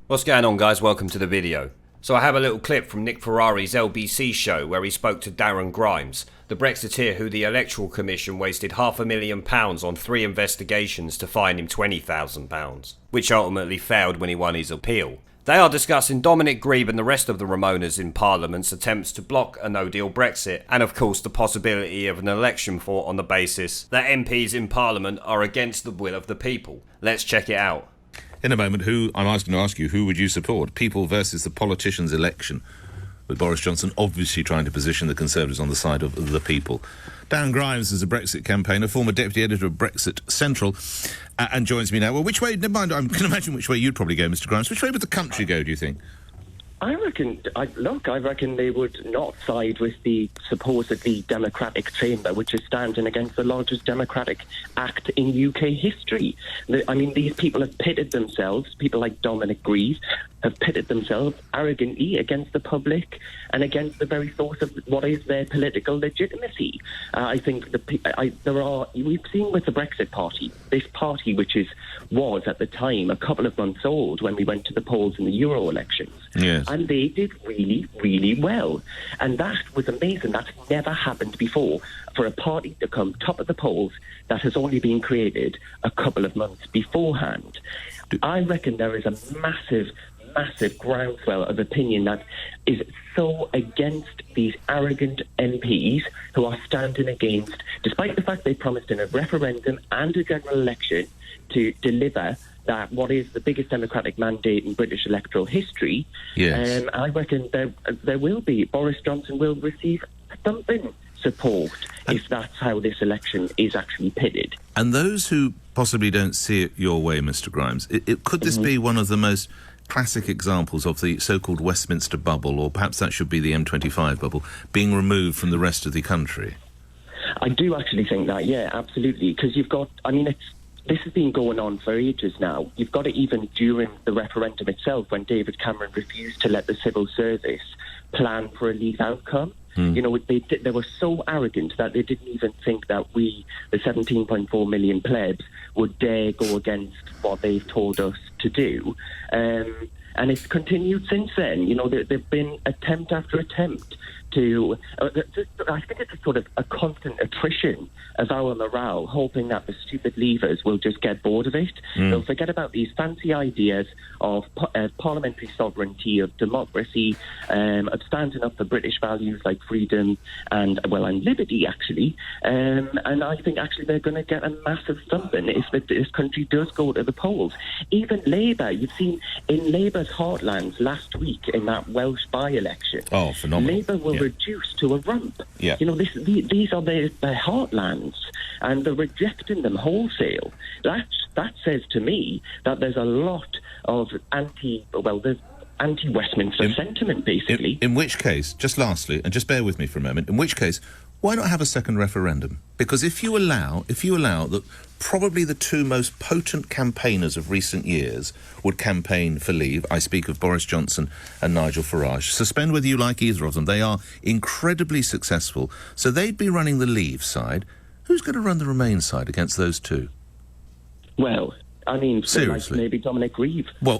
What's going on, guys? Welcome to the video. So I have a little clip from Nick Ferrari's LBC show where he spoke to Darren Grimes, the Brexiteer who the Electoral Commission wasted £500,000 on 3 investigations to fine him £20,000, which ultimately failed when he won his appeal. They are discussing Dominic Grieve and the rest of the Remoaners in Parliament's attempts to block a no-deal Brexit, and of course the possibility of an election fought on the basis that MPs in Parliament are against the will of the people. Let's check it out. In a moment, I'm going to ask you, who would you support? People versus the politicians' election, with Boris Johnson obviously trying to position the Conservatives on the side of the people. Darren Grimes is a Brexit campaigner, former deputy editor of Brexit Central, and joins me now. Well, which way, never mind, I can imagine which way you'd probably go, Mr. Grimes. Which way would the country go, do you think? I reckon they would not side with the supposedly democratic chamber, which is standing against the largest democratic act in UK history. These people have pitted themselves, people like Dominic Grieve, have pitted themselves arrogantly against the public and against the very source of what is their political legitimacy. I think we've seen with the Brexit Party, this party which was at the time a couple of months old when we went to the polls in the Euro elections. Yes. And they did really, really well. And that was amazing. That's never happened before for a party to come top of the polls that has only been created a couple of months beforehand. I reckon there is a massive groundswell of opinion that is so against these arrogant MPs who are standing against, despite the fact they promised in a referendum and a general election to deliver that what is the biggest democratic mandate in British electoral history. Yes. I reckon there will be. Boris Johnson will receive something support if that's how this election is actually pitted. And those who possibly don't see it your way, Mr. Grimes, could this be one of the most classic examples of the so-called Westminster bubble, or perhaps that should be the M25 bubble, being removed from the rest of the country? I do actually think that, yeah, absolutely, because you've got, this has been going on for ages now. You've got it even during the referendum itself when David Cameron refused to let the civil service plan for a leave outcome. You know, they were so arrogant that they didn't even think that we, the 17.4 million plebs, would dare go against what they've told us to do. And it's continued since then. You know, there've been attempt after attempt to... I think it's a sort of a constant attrition of our morale, hoping that the stupid leavers will just get bored of it. They'll forget about these fancy ideas of parliamentary sovereignty, of democracy, of standing up for British values like freedom and liberty, actually. And I think, actually, they're going to get a massive thumping if this country does go to the polls. Even Labour, you've seen in Labour's heartlands last week in that Welsh by-election. Oh, phenomenal. Labour will reduce to a rump. Yeah. You know, these are their heartlands, and they're rejecting them wholesale. That says to me that there's a lot of anti-Westminster sentiment, basically. In which case, just lastly, and just bear with me for a moment, in which case, why not have a second referendum? Because if you allow that probably the two most potent campaigners of recent years would campaign for leave, I speak of Boris Johnson and Nigel Farage, suspend whether you like either of them, they are incredibly successful, so they'd be running the leave side. Who's going to run the Remain side against those two? Well, seriously, like maybe Dominic Grieve. Well,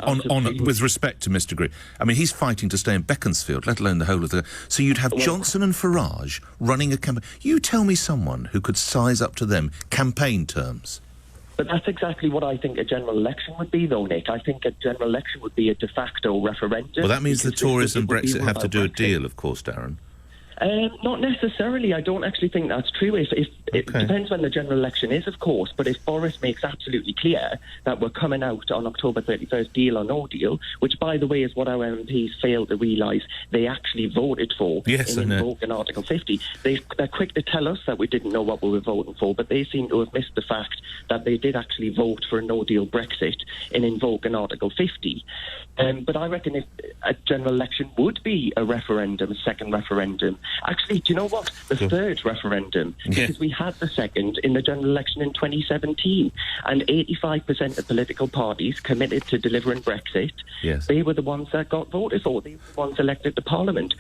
with respect to Mr. Grieve, he's fighting to stay in Beaconsfield, let alone the whole of the... So you'd have Johnson and Farage running a campaign. You tell me someone who could size up to them campaign terms. But that's exactly what I think a general election would be, though, Nick. I think a general election would be a de facto referendum. Well, that means the Tories and Brexit have to do a deal, of course, Darren. Not necessarily. I don't actually think that's true. It depends when the general election is, of course, but if Boris makes absolutely clear that we're coming out on October 31st, deal or no deal, which, by the way, is what our MPs failed to realise they actually voted for in invoking Article 50. They're quick to tell us that we didn't know what we were voting for, but they seem to have missed the fact that they did actually vote for a no-deal Brexit in invoking Article 50. But I reckon if a general election would be a referendum, a second referendum. Actually, do you know what? The third referendum, because we had the second in the general election in 2017, and 85% of political parties committed to delivering Brexit, they were the ones that got voted for. They were the ones elected to Parliament.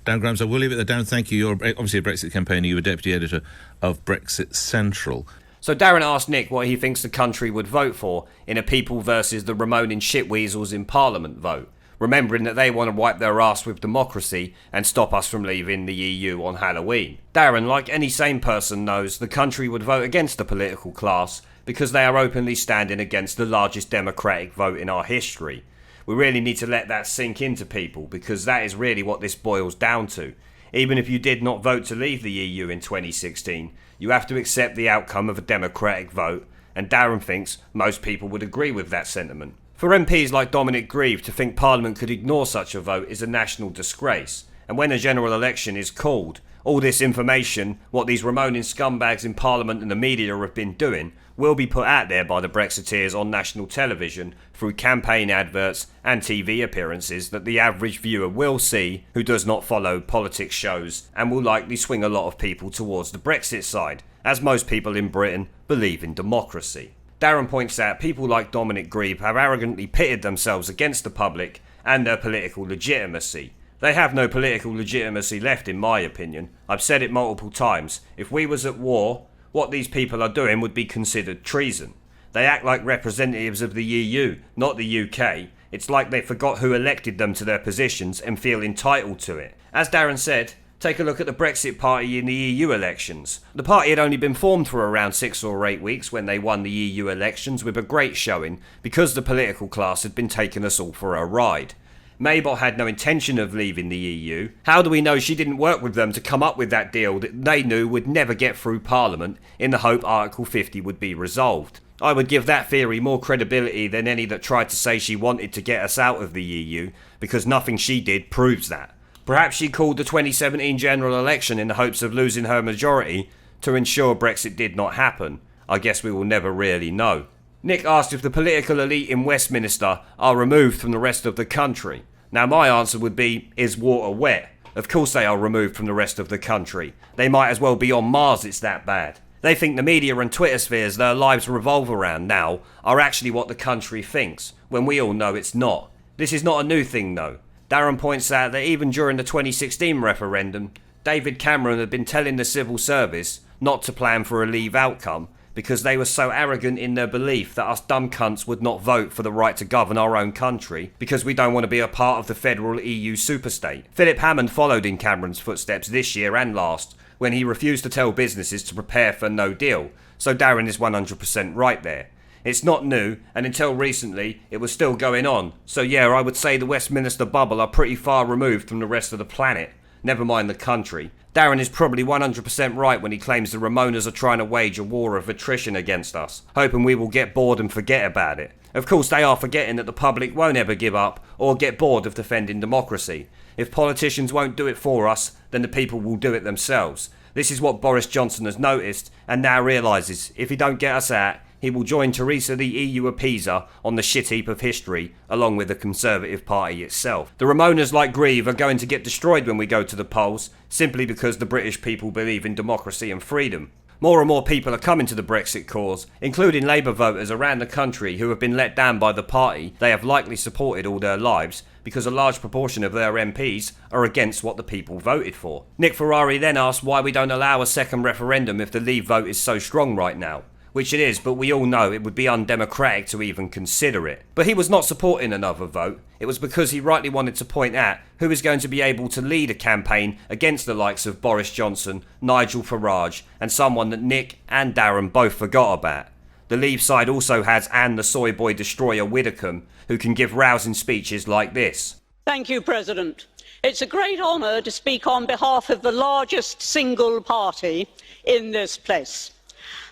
Darren Grimes, I will leave it there. Darren, thank you. You're obviously a Brexit campaigner. You were deputy editor of Brexit Central. So Darren asked Nick what he thinks the country would vote for in a people versus the Remoaning shitweasels in Parliament vote, remembering that they want to wipe their arse with democracy and stop us from leaving the EU on Halloween. Darren, like any sane person, knows the country would vote against the political class because they are openly standing against the largest democratic vote in our history. We really need to let that sink into people, because that is really what this boils down to. Even if you did not vote to leave the EU in 2016, you have to accept the outcome of a democratic vote, and Darren thinks most people would agree with that sentiment. For MPs like Dominic Grieve to think Parliament could ignore such a vote is a national disgrace, and when a general election is called, all this information, what these Remoaning scumbags in Parliament and the media have been doing, will be put out there by the Brexiteers on national television through campaign adverts and TV appearances that the average viewer will see who does not follow politics shows, and will likely swing a lot of people towards the Brexit side, as most people in Britain believe in democracy. Darren points out people like Dominic Grieve have arrogantly pitted themselves against the public and their political legitimacy. They have no political legitimacy left, in my opinion. I've said it multiple times. If we was at war, what these people are doing would be considered treason. They act like representatives of the EU, not the UK. It's like they forgot who elected them to their positions and feel entitled to it. As Darren said, take a look at the Brexit Party in the EU elections. The party had only been formed for around 6 or 8 weeks when they won the EU elections with a great showing, because the political class had been taking us all for a ride. Mabel had no intention of leaving the EU. How do we know she didn't work with them to come up with that deal that they knew would never get through Parliament in the hope Article 50 would be resolved? I would give that theory more credibility than any that tried to say she wanted to get us out of the EU, because nothing she did proves that. Perhaps she called the 2017 general election in the hopes of losing her majority to ensure Brexit did not happen. I guess we will never really know. Nick asked if the political elite in Westminster are removed from the rest of the country. Now my answer would be, is water wet? Of course they are removed from the rest of the country. They might as well be on Mars, it's that bad. They think the media and Twitter spheres their lives revolve around now are actually what the country thinks, when we all know it's not. This is not a new thing though. Darren points out that even during the 2016 referendum, David Cameron had been telling the civil service not to plan for a leave outcome, because they were so arrogant in their belief that us dumb cunts would not vote for the right to govern our own country because we don't want to be a part of the federal EU superstate. Philip Hammond followed in Cameron's footsteps this year and last when he refused to tell businesses to prepare for no deal, so Darren is 100% right there. It's not new, and until recently it was still going on, so yeah, I would say the Westminster bubble are pretty far removed from the rest of the planet, never mind the country. Darren is probably 100% right when he claims the Remoaners are trying to wage a war of attrition against us, hoping we will get bored and forget about it. Of course, they are forgetting that the public won't ever give up or get bored of defending democracy. If politicians won't do it for us, then the people will do it themselves. This is what Boris Johnson has noticed and now realises if he don't get us out, he will join Theresa the EU appeaser on the shit heap of history, along with the Conservative Party itself. The Remoaners like Grieve are going to get destroyed when we go to the polls, simply because the British people believe in democracy and freedom. More and more people are coming to the Brexit cause, including Labour voters around the country who have been let down by the party they have likely supported all their lives, because a large proportion of their MPs are against what the people voted for. Nick Ferrari then asked why we don't allow a second referendum if the Leave vote is so strong right now. Which it is, but we all know it would be undemocratic to even consider it. But he was not supporting another vote. It was because he rightly wanted to point out who is going to be able to lead a campaign against the likes of Boris Johnson, Nigel Farage, and someone that Nick and Darren both forgot about. The Leave side also has Anne the soy boy destroyer Widdecombe, who can give rousing speeches like this. Thank you, President. It's a great honour to speak on behalf of the largest single party in this place.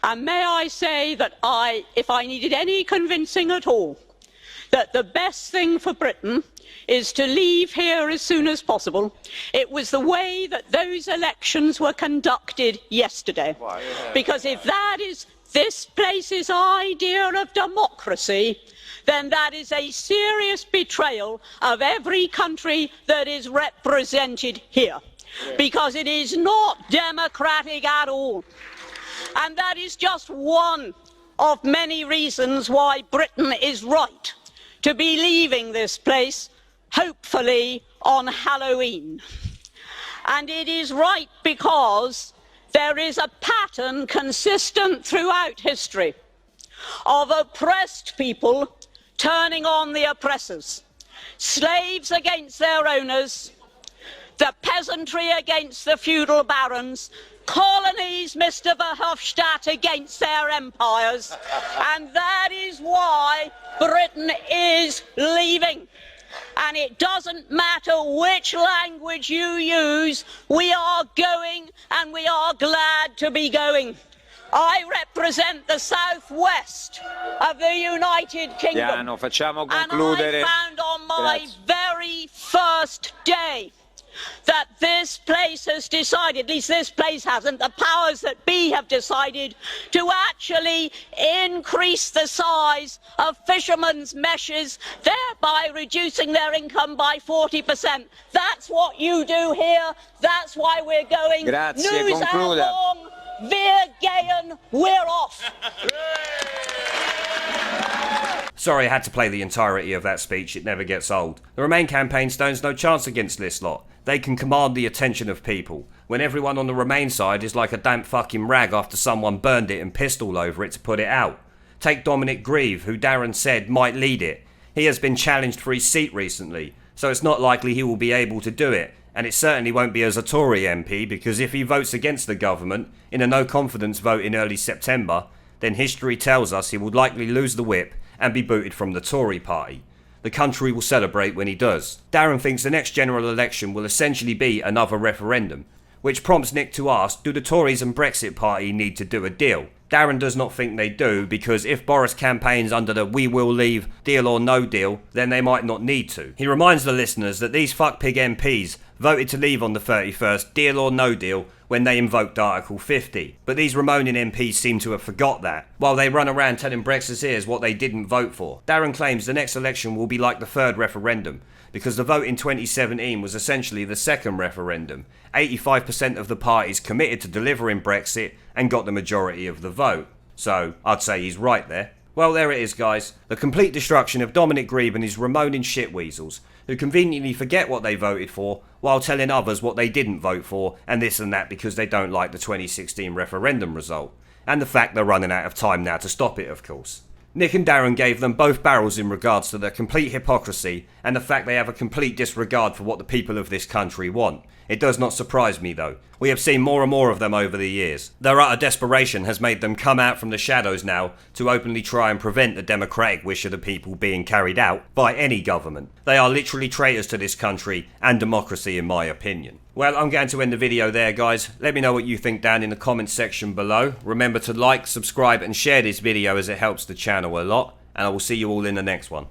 And may I say that if I needed any convincing at all, that the best thing for Britain is to leave here as soon as possible. It was the way that those elections were conducted yesterday. Because if that is this place's idea of democracy, then that is a serious betrayal of every country that is represented here. Because it is not democratic at all. And that is just one of many reasons why Britain is right to be leaving this place, hopefully on Halloween. And it is right because there is a pattern consistent throughout history of oppressed people turning on the oppressors, slaves against their owners, the peasantry against the feudal barons, colonies, Mr. Verhofstadt, against their empires, and that is why Britain is leaving. And it doesn't matter which language you use, we are going, and we are glad to be going. I represent the southwest of the United Kingdom, Piano, facciamo and concludere. I found on my Grazie. very first day that this place has decided, at least this place hasn't, the powers that be have decided to actually increase the size of fishermen's meshes, thereby reducing their income by 40%. That's what you do here. That's why we're going. Grazie, News concluda. along, wir gehen, we're off. Sorry I had to play the entirety of that speech, it never gets old. The Remain campaign stands no chance against this lot. They can command the attention of people, when everyone on the Remain side is like a damp fucking rag after someone burned it and pissed all over it to put it out. Take Dominic Grieve, who Darren said might lead it. He has been challenged for his seat recently, so it's not likely he will be able to do it, and it certainly won't be as a Tory MP, because if he votes against the government in a no-confidence vote in early September, then history tells us he will likely lose the whip and be booted from the Tory party. The country will celebrate when he does. Darren thinks the next general election will essentially be another referendum, which prompts Nick to ask, do the Tories and Brexit party need to do a deal? Darren does not think they do, because if Boris campaigns under the we will leave, deal or no deal, then they might not need to. He reminds the listeners that these fuckpig MPs voted to leave on the 31st, deal or no deal, when they invoked Article 50. But these Remoaning MPs seem to have forgot that, while they run around telling Brexiteers what they didn't vote for. Darren claims the next election will be like the third referendum, because the vote in 2017 was essentially the second referendum. 85% of the parties committed to delivering Brexit and got the majority of the vote. So, I'd say he's right there. Well, there it is, guys. The complete destruction of Dominic Grieve and his Remoaning shitweasels, who conveniently forget what they voted for while telling others what they didn't vote for and this and that because they don't like the 2016 referendum result. And the fact they're running out of time now to stop it, of course. Nick and Darren gave them both barrels in regards to their complete hypocrisy and the fact they have a complete disregard for what the people of this country want. It does not surprise me though. We have seen more and more of them over the years. Their utter desperation has made them come out from the shadows now to openly try and prevent the democratic wish of the people being carried out by any government. They are literally traitors to this country and democracy in my opinion. Well, I'm going to end the video there, guys. Let me know what you think down in the comments section below. Remember to like, subscribe and share this video as it helps the channel a lot. And I will see you all in the next one.